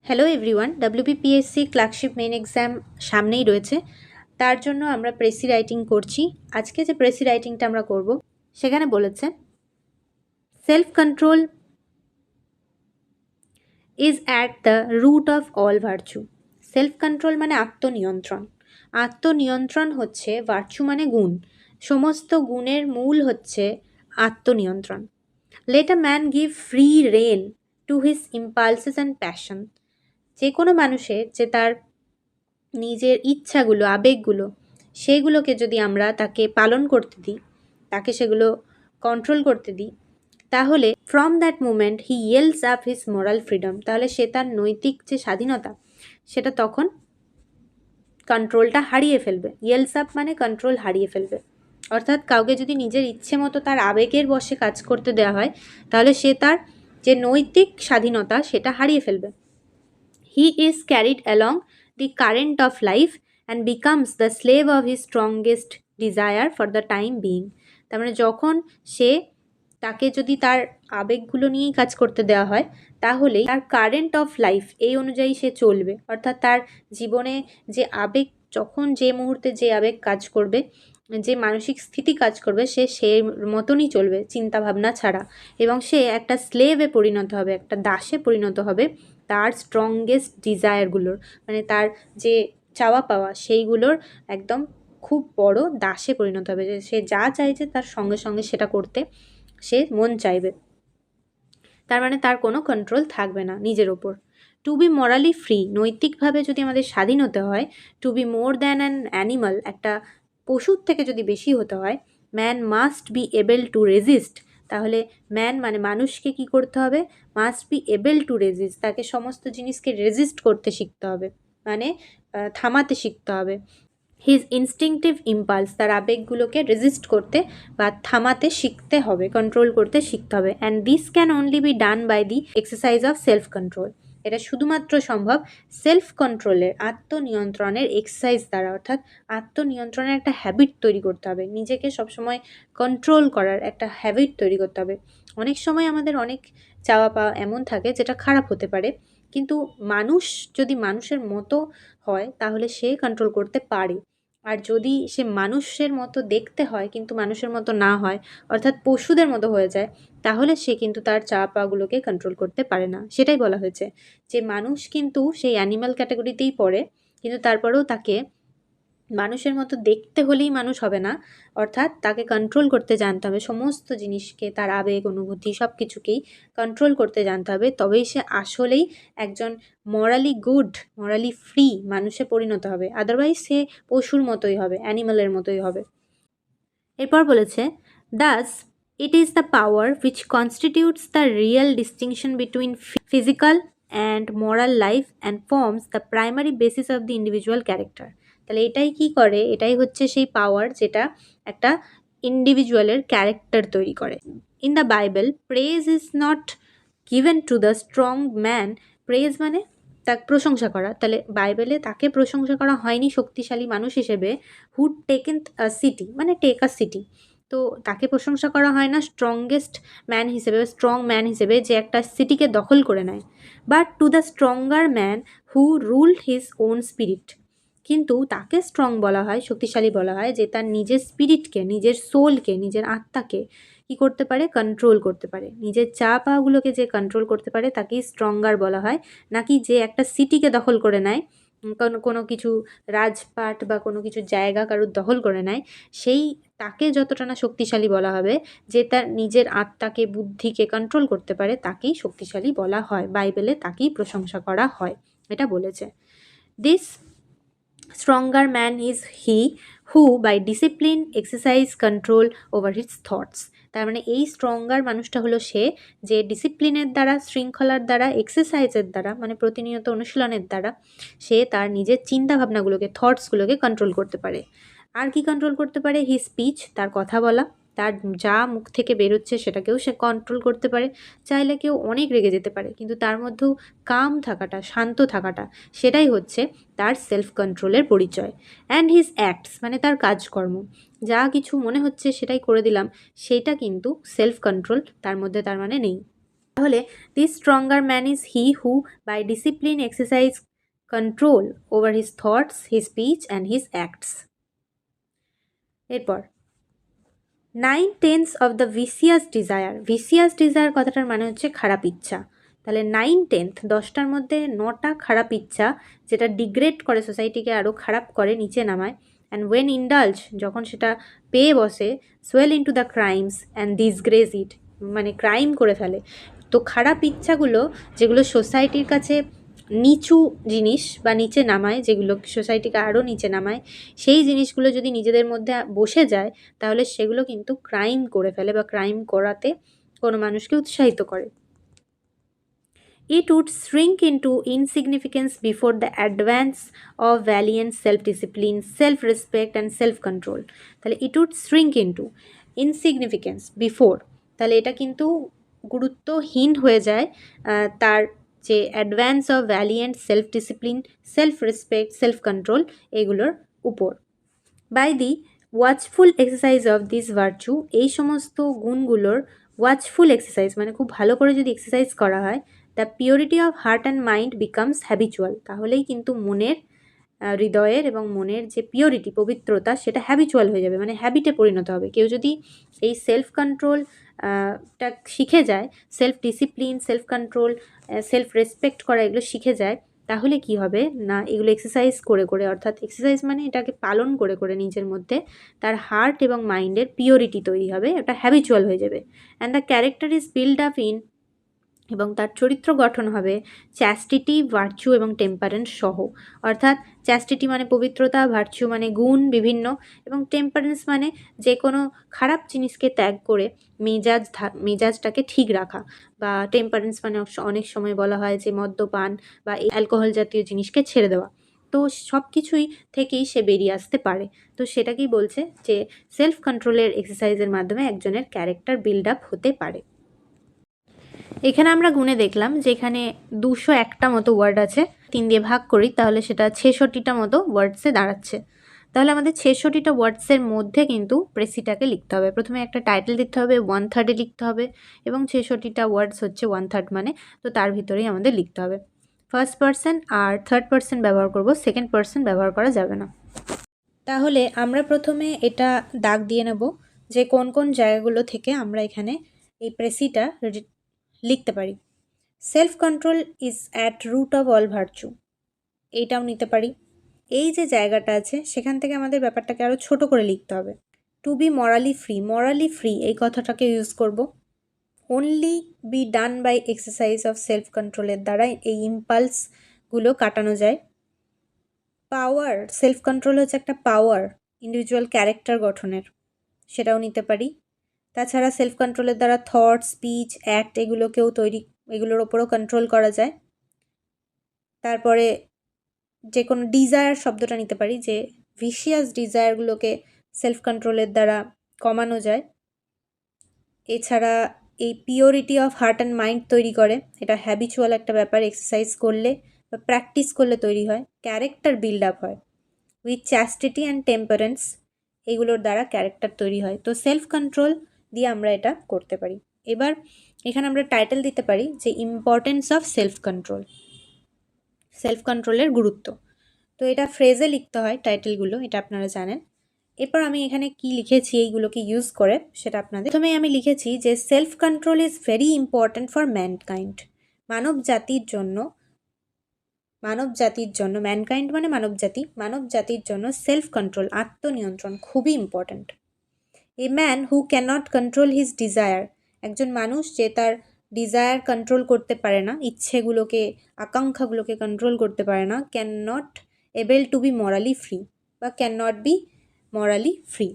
Hello everyone, WBPSC clerkship main exam সামনেই রয়েছে। তার জন্য আমরা প্রেসি রাইটিং করছি। আজকে যে প্রেসি রাইটিংটা আমরা করব সেখানে বলেছে self control is at the root of all virtue. Self control মানে আত্মনিয়ন্ত্রণ। আত্মনিয়ন্ত্রণ হচ্ছে ভার্চু মানে গুণ। সমস্ত গুণের মূল হচ্ছে আত্মনিয়ন্ত্রণ। Let a man give free rein to his impulses and passion. যে কোনো মানুষের যে তার নিজের ইচ্ছাগুলো, আবেগগুলো, সেইগুলোকে যদি আমরা তাকে পালন করতে দিই, তাকে সেগুলো কন্ট্রোল করতে দিই, তাহলে from that moment he else up his moral freedom. তাহলে সে তার নৈতিক যে স্বাধীনতা সেটা তখন কন্ট্রোলটা হারিয়ে ফেলবে। ইয়েলস আপ মানে কন্ট্রোল হারিয়ে ফেলবে। অর্থাৎ কাউকে যদি নিজের ইচ্ছে মতো তার আবেগের বশে কাজ করতে দেওয়া হয়, তাহলে সে তার যে নৈতিক স্বাধীনতা সেটা হারিয়ে ফেলবে। He is carried along the current of life and becomes the slave of his strongest desire for the time being. তার মানে যখন সে তাকে যদি তার আবেগগুলো নিয়েই কাজ করতে দেওয়া হয়, তাহলে তার কারেন্ট অফ লাইফ এই অনুযায়ী সে চলবে। অর্থাৎ তার জীবনে যে আবেগ, যখন যে মুহূর্তে যে আবেগ কাজ করবে, যে মানসিক স্থিতি কাজ করবে, সে সেই মতনই চলবে চিন্তা ভাবনা ছাড়া। এবং সে একটা স্লেভে পরিণত হবে, একটা দাসে পরিণত হবে তার স্ট্রংগেস্ট ডিজায়ারগুলোর, মানে তার যে চাওয়া পাওয়া সেইগুলোর একদম খুব বড় দাসে পরিণত হবে। যে সে যা চাইছে তার সঙ্গে সঙ্গে সেটা করতে সে মন চাইবে। তার মানে তার কোনো কন্ট্রোল থাকবে না নিজের ওপর। টু বি মরালি ফ্রি, নৈতিকভাবে যদি আমাদের স্বাধীন হতে হয়, to be more than an animal, একটা পশুর থেকে যদি বেশি হতে হয়, man must be able to resist. তাহলে ম্যান মানে মানুষকে কি করতে হবে? Must be able to resist, তাকে সমস্ত জিনিসকে রেজিস্ট করতে শিখতে হবে, মানে থামাতে শিখতে হবে। হিজ ইনস্টিংটিভ ইম্পালস, তার আবেগগুলোকে রেজিস্ট করতে বা থামাতে শিখতে হবে, কন্ট্রোল করতে শিখতে হবে। And this can only be done by the exercise of self control. এটা শুধুমাত্র সম্ভব সেলফ কন্ট্রোলের, আত্মনিয়ন্ত্রণের এক্সারসাইজ দ্বারা। অর্থাৎ আত্মনিয়ন্ত্রণের একটা হ্যাবিট তৈরি করতে হবে, নিজেকে সবসময় কন্ট্রোল করার একটা হ্যাবিট তৈরি করতে হবে। অনেক সময় আমাদের অনেক চাওয়া পাওয়া এমন থাকে যেটা খারাপ হতে পারে, কিন্তু মানুষ যদি মানুষের মতো হয় তাহলে সে কন্ট্রোল করতে পারে। আর যদি সে মানুষের মতো দেখতে হয় কিন্তু মানুষের মতো না হয়, অর্থাৎ পশুদের মতো হয়ে যায়, তাহলে সে কিন্তু তার চাওয়া পাওয়াগুলোকে কন্ট্রোল করতে পারে না। সেটাই বলা হয়েছে যে মানুষ কিন্তু সেই অ্যানিম্যাল ক্যাটাগরিতেই পড়ে, কিন্তু তারপরেও তাকে মানুষের মতো দেখতে হলেই মানুষ হবে না। অর্থাৎ তাকে কন্ট্রোল করতে জানতে হবে, সমস্ত জিনিসকে, তার আবেগ অনুভূতি সব কিছুকেই কন্ট্রোল করতে জানতে হবে। তবেই সে আসলেই একজন মরালি গুড, মরালি ফ্রি মানুষে পরিণত হবে। আদারওয়াইজ সে পশুর মতোই হবে, অ্যানিমালের মতোই হবে। এরপর বলেছে Das it is the power which constitutes the real distinction between physical and moral life and forms the primary basis of the individual character. তাহলে এটাই কি করে? এটাই হচ্ছে সেই পাওয়ার যেটা একটা ইন্ডিভিজুয়ালের ক্যারেক্টার তৈরি করে। In the Bible praise is not given to the strong man. Praise মানে তাকে প্রশংসা করা। তাহলে বাইবেলে তাকে প্রশংসা করা হয়নি শক্তিশালী মানুষ হিসেবে, হু টেকেন আ সিটি, মানে টেক আ সিটি। তো তাকে প্রশংসা করা হয় না স্ট্রংগেস্ট ম্যান হিসেবে, স্ট্রং ম্যান হিসেবে যে একটা সিটিকে দখল করে নেয়, but to the stronger man who ruled his own spirit. কিন্তু তাকে স্ট্রং বলা হয়, শক্তিশালী বলা হয় যে তার নিজের স্পিরিটকে, নিজের সোলকে, নিজের আত্মাকে কি করতে পারে? কন্ট্রোল করতে পারে। নিজের চা পাওয়াগুলোকে যে কন্ট্রোল করতে পারে তাকেই স্ট্রঙ্গার বলা হয়। নাকি যে একটা সিটিকে দখল করে নেয়, কোনো কিছু রাজপাট বা কোনো কিছু জায়গা কারুর দখল করে নেয়, সেই তাকে যতটা না শক্তিশালী বলা হবে, যে তার নিজের আত্মাকে, বুদ্ধিকে কন্ট্রোল করতে পারে, তাকেই শক্তিশালী বলা হয়। বাইবেলে তাকেই প্রশংসা করা হয়, এটা বলেছে। This stronger man is he who by discipline exercise control over his thoughts. তার মানে এই স্ট্রঙ্গার মানুষটা হলো সে যে ডিসিপ্লিনের দ্বারা, শৃঙ্খলার দ্বারা, এক্সারসাইজের দ্বারা, মানে প্রতিনিয়ত অনুশীলনের দ্বারা সে তার নিজের চিন্তাভাবনাগুলোকে, থটসগুলোকে কন্ট্রোল করতে পারে। আর কি কন্ট্রোল করতে পারে? হি স্পিচ, তার কথা বলা, তার যা মুখ থেকে বেরোচ্ছে সেটাকেও সে কন্ট্রোল করতে পারে। চাইলে কেউ অনেক রেগে যেতে পারে, কিন্তু তার মধ্যেও কাম থাকাটা, শান্ত থাকাটা, সেটাই হচ্ছে তার সেলফ কন্ট্রোলের পরিচয়। অ্যান্ড হিজ অ্যাক্টস, মানে তার কাজকর্ম, যা কিছু মনে হচ্ছে সেটাই করে দিলাম, সেটা কিন্তু সেলফ কন্ট্রোল তার মধ্যে তার মানে নেই। তাহলে this stronger man is he who by discipline exercise control over his thoughts, his speech and his acts. এরপর 9/10 of the vicious desire. Vicious desire কথাটার মানে হচ্ছে খারাপ ইচ্ছা। তাহলে 9/10, 10টার মধ্যে 9টা খারাপ ইচ্ছা যেটা ডিগ্রেড করে, সোসাইটিকে আরও খারাপ করে, নিচে নামায়। অ্যান্ড ওয়েন ইন্ডালজ, যখন সেটা পেয়ে বসে, swell into the crimes and disgrace it, মানে ক্রাইম করে ফেলে। তো খারাপ ইচ্ছাগুলো যেগুলো সোসাইটির কাছে নিচু জিনিস বা নিচে নামায়, যেগুলো সোসাইটিকে আরও নিচে নামায়, সেই জিনিসগুলো যদি নিজেদের মধ্যে বসে যায় তাহলে সেগুলো কিন্তু ক্রাইম করে ফেলে বা ক্রাইম করাতে কোনো মানুষকে উৎসাহিত করে। It would shrink into insignificance before the advance of valiant self-discipline, self-respect and self-control. তাহলে it would shrink into insignificance before, তাহলে এটা কিন্তু গুরুত্বহীন হয়ে যায় তার যে advance of valiant self discipline, self respect, self control এগুলোর উপর। By the watchful exercise of this virtue, এই সমস্ত গুণগুলোর ওয়াচফুল এক্সারসাইজ মানে খুব ভালো করে যদি এক্সারসাইজ করা হয়, the purity of heart and mind becomes habitual, তাহলেই কিন্তু মনের, হৃদয়ের এবং মনের যে পিওরিটি, পবিত্রতা, সেটা হ্যাবিচুয়াল হয়ে যাবে, মানে হ্যাবিটে পরিণত হবে। কেউ যদি এই সেলফ কন্ট্রোল টা শিখে যায়, self discipline, self control, self respect করা এগুলো শিখে যায়, তাহলে কি হবে না, এগুলো এক্সারসাইজ করে করে, অর্থাৎ এক্সারসাইজ মানে এটাকে পালন করে করে নিজের মধ্যে তার হার্ট এবং মাইন্ডের পিওরিটি তৈরি হবে, এটা হ্যাবিচুয়াল হয়ে যাবে। And the character is build up in, এবং তার চরিত্র গঠন হবে চ্যাস্টিটি, ভার্চু এবং টেম্পারেন্স সহ। অর্থাৎ চ্যাস্টিটি মানে পবিত্রতা, ভার্চু মানে গুণ বিভিন্ন, এবং টেম্পারেন্স মানে যে কোনো খারাপ জিনিসকে ত্যাগ করে মেজাজটাকে ঠিক রাখা। বা টেম্পারেন্স মানে অনেক সময় বলা হয় যে মদ্যপান বা এই অ্যালকোহল জাতীয় জিনিসকে ছেড়ে দেওয়া। তো সব কিছুই থেকেই সে বেরিয়ে আসতে পারে। তো সেটাকেই বলছে যে সেলফ কন্ট্রোলের এক্সারসাইজের মাধ্যমে একজনের ক্যারেক্টার বিল্ড আপ হতে পারে। এখানে আমরা গুনে দেখলাম যে এখানে 201টা মতো ওয়ার্ড আছে, 3 দিয়ে ভাগ করি তাহলে সেটা 66টা মতো ওয়ার্ডসে দাঁড়াচ্ছে। তাহলে আমাদের 66টা ওয়ার্ডসের মধ্যে কিন্তু প্রেসিটাকে লিখতে হবে। প্রথমে একটা টাইটেল দিতে হবে, 1/3 লিখতে হবে, এবং 66টা ওয়ার্ডস হচ্ছে 1/3 মানে, তো তার ভিতরেই আমাদের লিখতে হবে। ফার্স্ট পারসন আর থার্ড পারসন ব্যবহার করব, সেকেন্ড পারসন ব্যবহার করা যাবে না। তাহলে আমরা প্রথমে এটা দাগ দিয়ে নেব যে কোন কোন জায়গাগুলো থেকে আমরা এখানে এই প্রেসিটা লিখতে পারি। Self control is at root of all virtue, এইটাও নিতে পারি। এই যে জায়গাটা আছে সেখান থেকে আমাদের ব্যাপারটাকে আরও ছোট করে লিখতে হবে। To be morally free, morally free এই কথাটাকে ইউজ করব। Only be done by exercise of self কন্ট্রোলের দ্বারা এই ইম্পালসগুলো কাটানো যায়। পাওয়ার, সেলফ কন্ট্রোল হচ্ছে একটা পাওয়ার ইন্ডিভিজুয়াল ক্যারেক্টার গঠনের, সেটাও নিতে পারি। তাছাড়া সেলফ কন্ট্রোলের দ্বারা থট, স্পিচ, অ্যাক্ট এগুলোর ওপরও কন্ট্রোল করা যায়। তারপরে যে কোনো ডিজায়ার শব্দটা নিতে পারি, যে ভিশিয়াস ডিজায়ারগুলোকে সেলফ কন্ট্রোলের দ্বারা কমানো যায়। এছাড়া এই purity of heart and mind তৈরি করে, এটা হ্যাবিচুয়াল একটা ব্যাপার, এক্সারসাইজ করলে বা প্র্যাকটিস করলে তৈরি হয়। ক্যারেক্টার বিল্ড আপ হয় উইথ চ্যাস্টিটি অ্যান্ড টেম্পারেন্স, এগুলোর দ্বারা ক্যারেক্টার তৈরি হয়। তো সেলফ কন্ট্রোল দিয়ে আমরা এটা করতে পারি। এবার এখানে আমরা টাইটেল দিতে পারি যে importance of self control, self কন্ট্রোলের গুরুত্ব। তো এটা ফ্রেজে লিখতে হয় টাইটেলগুলো, এটা আপনারা জানেন। এরপর আমি এখানে কি লিখেছি এইগুলোকে ইউজ করে সেটা আপনাদের, প্রথমেই আমি লিখেছি যে self control is very important for mankind, মানব জাতির জন্য, ম্যানকাইন্ড মানে মানব জাতির জন্য সেলফ কন্ট্রোল, আত্মনিয়ন্ত্রণ খুবই important. A man who can not control his desire, একজন মানুষ যে তার ডিজায়ার কন্ট্রোল করতে পারে না, ইচ্ছেগুলোকে, আকাঙ্ক্ষাগুলোকে কন্ট্রোল করতে পারে না, can not able to be morally free বা can not be morally free.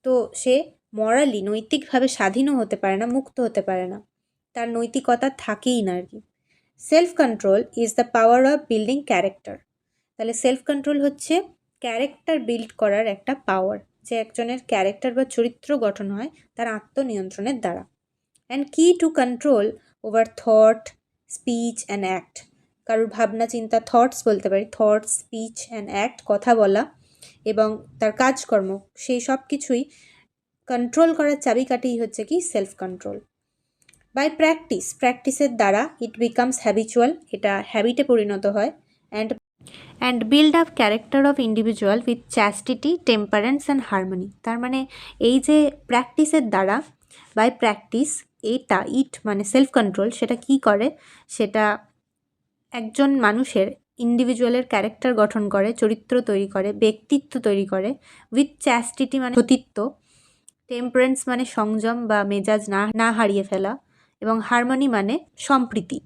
তো সে মরালি, নৈতিকভাবে স্বাধীনও হতে পারে না, মুক্ত হতে পারে না, তার নৈতিকতা থাকেই না আর কি। Self control is the power of building character, তাহলে সেলফ কন্ট্রোল হচ্ছে ক্যারেক্টার বিল্ড করার একটা পাওয়ার, যে একজনের ক্যারেক্টার বা চরিত্র গঠন হয় তার আত্মনিয়ন্ত্রণের দ্বারা। অ্যান্ড কি to control over thought, speech and act, কারোর ভাবনা চিন্তা, থটস বলতে পারি, থটস, স্পিচ অ্যান্ড অ্যাক্ট, কথা বলা এবং তার কাজকর্ম, সেই সব কিছুই কন্ট্রোল করার চাবিকাঠিই হচ্ছে কি সেলফ কন্ট্রোল। বাই প্র্যাকটিসের দ্বারা ইট বিকামস হ্যাবিচুয়াল, এটা হ্যাবিটে পরিণত হয়। And build up character of individual with chastity, temperance and harmony. তার মানে এই যে প্র্যাকটিসের দ্বারা, বাই প্র্যাকটিস, ইট মানে সেলফ কন্ট্রোল, সেটা কি করে, সেটা একজন মানুষের ইন্ডিভিজুয়ালের ক্যারেক্টার গঠন করে, চরিত্র তৈরি করে, ব্যক্তিত্ব তৈরি করে। উইথ চ্যাস্টিটি মানে সতীত্ব, টেম্পারেন্স মানে সংযম বা মেজাজ না হারিয়ে ফেলা, এবং হারমোনি মানে সম্প্রীতি।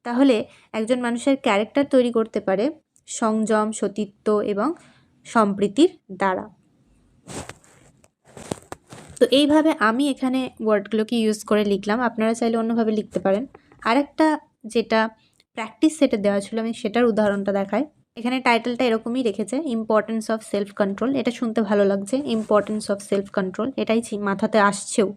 তাহলে একজন মানুষের ক্যারেক্টার তৈরি করতে পারে সংযম, সতীত্ব এবং সম্প্রীতির দ্বারা। তো এইভাবে আমি এখানে ওয়ার্ডগুলোকে ইউজ করে লিখলাম, আপনারা চাইলে অন্যভাবে লিখতে পারেন। আরেকটা যেটা প্র্যাকটিস সেটে দেওয়া ছিল, আমি সেটার উদাহরণটা দেখাই। এখানে টাইটেলটা এরকমই রেখেছে, ইম্পর্টেন্স অফ সেলফ কন্ট্রোল। এটা শুনতে ভালো লাগছে, ইম্পর্টেন্স অফ সেলফ কন্ট্রোল, এটাই মাথাতে আসছেও।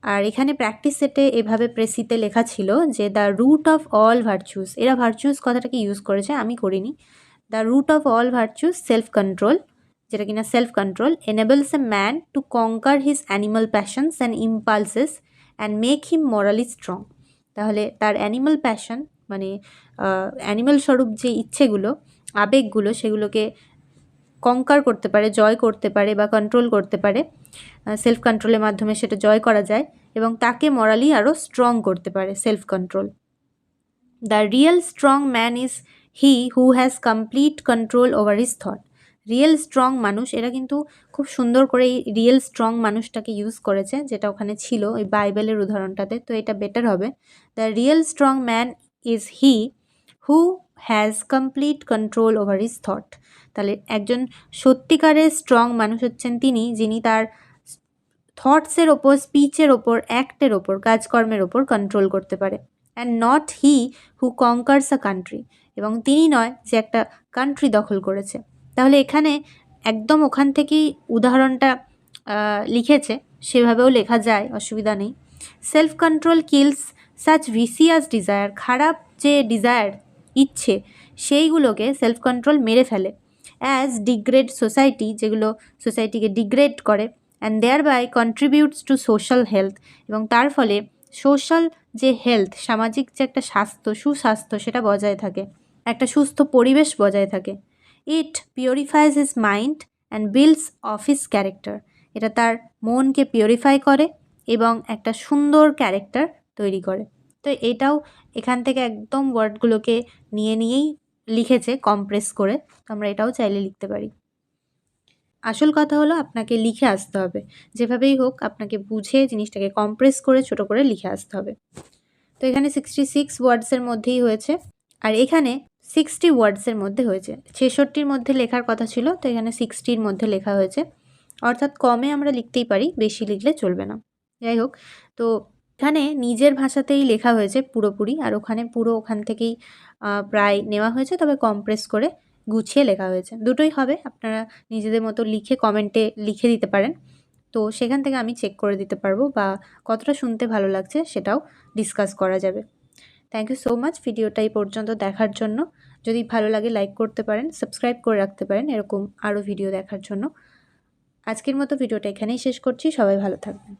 আর এখানে প্র্যাকটিস সেটে এভাবে প্রেসিতে লেখা ছিল যে the root of all virtues, এরা ভার্চুস কথাটাকে ইউজ করেছে, আমি করিনি। The root of all virtues self control, যেটা কিনা self control enables a man to conquer his animal passions and impulses and make him morally strong. তাহলে তার animal passion মানে অ্যানিমাল স্বরূপ যে ইচ্ছেগুলো, আবেগগুলো, সেগুলোকে কঙ্কার করতে পারে, জয় করতে পারে বা কন্ট্রোল করতে পারে। সেলফ কন্ট্রোলের মাধ্যমে সেটা জয় করা যায় এবং তাকে মরালি আরও স্ট্রং করতে পারে self control. The real strong man is he who has complete control over his thought. Real strong মানুষ, এরা কিন্তু খুব সুন্দর করে এই রিয়েল স্ট্রং মানুষটাকে ইউজ করেছে, যেটা ওখানে ছিল ওই বাইবেলের উদাহরণটাতে, তো এটা বেটার হবে। The real strong man is he who has complete control over his thought. তাহলে একজন সত্যিকারের স্ট্রং মানুষ হচ্ছেন তিনি, যিনি তার থটসের ওপর, স্পিচের ওপর, অ্যাক্টের ওপর, কাজকর্মের ওপর কন্ট্রোল করতে পারে। And not he who conquers a country, এবং তিনি নয় যে একটা কান্ট্রি দখল করেছে। তাহলে এখানে একদম ওখান থেকেই উদাহরণটা লিখেছে, সেভাবেও লেখা যায়, অসুবিধা নেই। Self control kills such vicious desire, খারাপ যে ডিজায়ার, ইচ্ছে, সেইগুলোকে সেলফ কন্ট্রোল মেরে ফেলে। অ্যাজ ডিগ্রেড সোসাইটি, যেগুলো সোসাইটিকে ডিগ্রেড করে। And thereby contributes to social health, এবং তার ফলে সোশ্যাল যে হেলথ, সামাজিক যে একটা স্বাস্থ্য, সুস্বাস্থ্য, সেটা বজায় থাকে, একটা সুস্থ পরিবেশ বজায় থাকে। It purifies his mind and builds of his character, এটা তার মনকে পিউরিফাই করে এবং একটা সুন্দর ক্যারেক্টার তৈরি করে। তো এটাও এখান থেকে একদম ওয়ার্ডগুলোকে নিয়েই লিখেছে কমপ্রেস করে, তো আমরা এটাও চাইলে লিখতে পারি। আসল কথা হলো আপনাকে লিখে আসতে হবে, যেভাবেই হোক আপনাকে বুঝে জিনিসটাকে কমপ্রেস করে ছোট করে লিখে আসতে হবে। তো এখানে 66 ওয়ার্ডসের মধ্যেই হয়েছে, আর এখানে 60 ওয়ার্ডসের মধ্যে হয়েছে। 66-র মধ্যে লেখার কথা ছিল, তো এখানে 60-র মধ্যে লেখা হয়েছে। অর্থাৎ কমে আমরা লিখতেই পারি, বেশি লিখলে চলবে না। যাই হোক, তো এখানে নিজের ভাষাতেই লেখা হয়েছে পুরোপুরি, আর ওখানে পুরো ওখান থেকেই প্রায় নেওয়া হয়েছে, তবে কমপ্রেস করে গুছিয়ে লেখা হয়েছে। দুটোই হবে, আপনারা নিজেদের মতো লিখে কমেন্টে লিখে দিতে পারেন, তো সেখান থেকে আমি চেক করে দিতে পারবো, বা কতটা শুনতে ভালো লাগছে সেটাও ডিসকাস করা যাবে। থ্যাংক ইউ সো মাচ ভিডিওটা এই পর্যন্ত দেখার জন্য। যদি ভালো লাগে লাইক করতে পারেন, সাবস্ক্রাইব করে রাখতে পারেন এরকম আরও ভিডিও দেখার জন্য। আজকের মতো ভিডিওটা এখানেই শেষ করছি, সবাই ভালো থাকবেন।